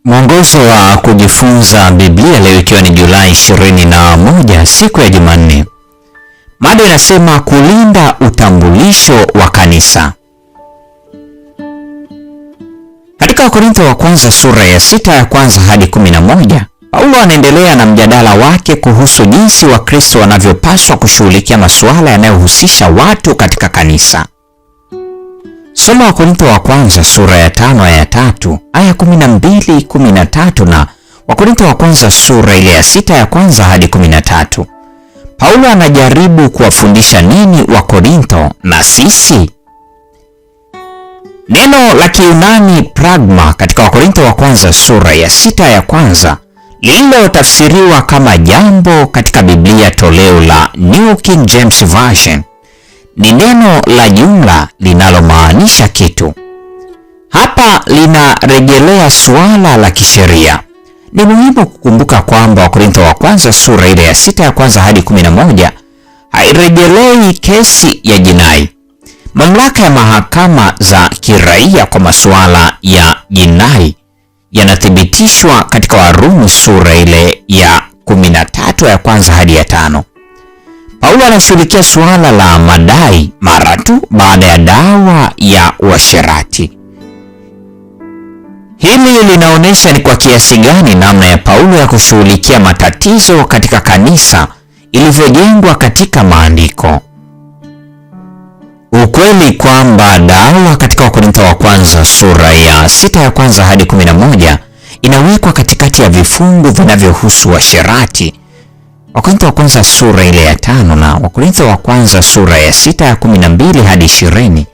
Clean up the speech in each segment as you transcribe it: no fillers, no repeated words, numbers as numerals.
Mwongozo wa kujifunza Biblia leo ikiwa ni Julai 21 siku ya Jumanne. Mada inasema kulinda utambulisho wa kanisa. Katika Wakorintho wa kwanza sura ya 6 ya kwanza hadi 11, Paulo anaendelea na mjadala wake kuhusu jinsi Wakristo wanavyopaswa kushughulikia masuala yanayohusisha watu katika kanisa. Soma Wakorintho wa kwanza sura ya 5 aya 3, aya 12, 13 na Wakorintho wa kwanza sura ile ya 6 ya kwanza hadi 13. Paulo anajaribu kuwafundisha nini Wakorintho na sisi? Neno la Kiyunani pragma katika Wakorintho wa kwanza sura ya 6 ya kwanza lililotafsiriwa kama jambo katika Biblia toleo la New King James Version ni neno la jumla linalomaanisha kitu. Hapa linarejelea suala la kisheria. Ni muhimu kukumbuka kwamba Wakorintho wa kwanza sura ile ya 6 ya kwanza hadi 11 hairejelei kesi ya jinai. Mamlaka ya mahakama za kiraia kwa masuala ya jinai yanathibitishwa katika Warumi sura ile ya 13 ya kwanza hadi ya 5. Paulo anashughulikia suala la madai mara tu baada ya dawa ya uasherati. Hili linaonyesha ni kwa kiasi gani namna ya Paulo ya kushughulikia matatizo katika kanisa ilivyojengwa katika maandiko. Ukweli kwamba dawa katika Wakorintho wa kwanza sura ya 6 ya kwanza hadi 11 inawekwa katikati ya vifungu vinavyohusu uasherati. Wakorintho wa kwanza sura ile ya 5 na Wakorintho wa kwanza sura ya 6 ya 12 hadi 20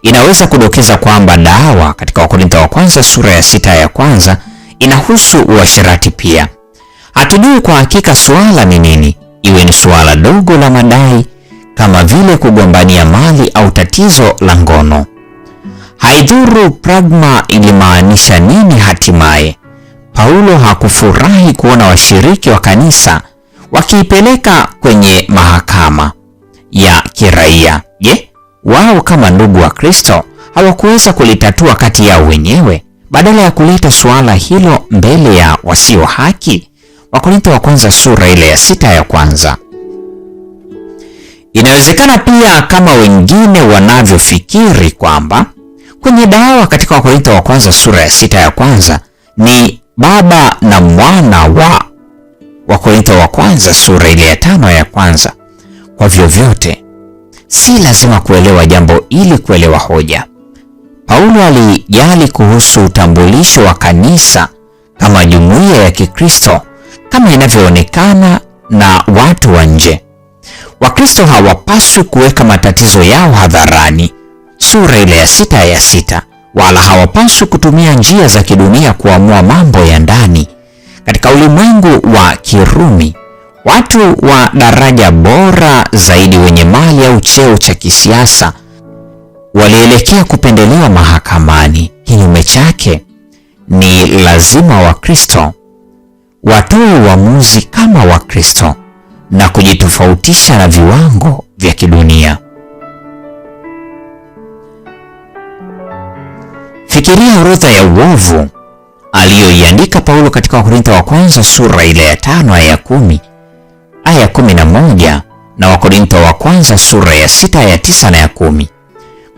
inaweza kudokeza kwamba dawa katika Wakorintho wa kwanza sura ya 6 ya kwanza inahusu uasherati pia. Hatujui kwa hakika suala ni nini, iwe ni suala dogo la madai kama vile kugombania mali au tatizo la ngono. Haidhuru pragma ilimaanisha nini hatimaye. Paulo hakufurahi kuona washiriki wa kanisa wakiipeleka kwenye mahakama ya kiraia. Je, wao kama ndugu wa Kristo hawakuweza kulitatua kati yao wenyewe badala ya kuleta suala hilo mbele ya wasio haki? Wakorintho wa kwanza sura ile ya 6 ya kwanza. Inawezekana pia kama wengine wanavyofikiri kwamba kwenye dawa katika Wakorintho wa kwanza sura ya 6 ya kwanza ni baba na mwana wa Wakorintho wa kwanza sura ile ya 5 ya kwanza. Kwa vyovyote, si lazima kuelewa jambo ili kuelewa hoja. Paulo alijali kuhusu utambulisho wa kanisa kama jumuiya ya Kikristo kama inavyoonekana na watu wa nje. Wakristo hawapaswi kuweka matatizo yao hadharani, sura ile ya 6 ya 6, wala hawapaswi kutumia njia za kidunia kuamua mambo ya ndani. Katika ulimwengu wa Kirumi, watu wa daraja bora zaidi wenye mali au cheo cha kisiasa walielekea kupendelewa mahakamani. Kinyume chake, ni lazima Wakristo watoe uamuzi kama Wakristo na kujitofautisha na viwango vya kidunia. Fikiria orodha ya uovu aliyoiandika Paulo katika Wakorintho wa kwanza sura ile ya 5 aya 10, aya 11 na Wakorintho wa kwanza sura ya 6 aya 9 na ya 10.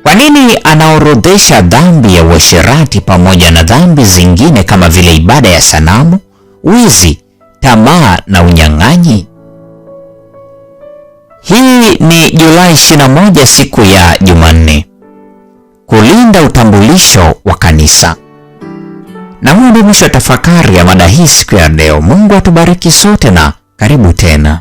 Kwa nini anaorodhesha dhambi ya uasherati pamoja na dhambi zingine kama vile ibada ya sanamu, wizi, tamaa na unyang'anyi? Hii ni Julai 21 siku ya Jumanne. Kulinda utambulisho wa kanisa. Na huu ndio mwisho wa tafakari ya mada hii siku ya leo. Mungu atubariki sote na karibu tena.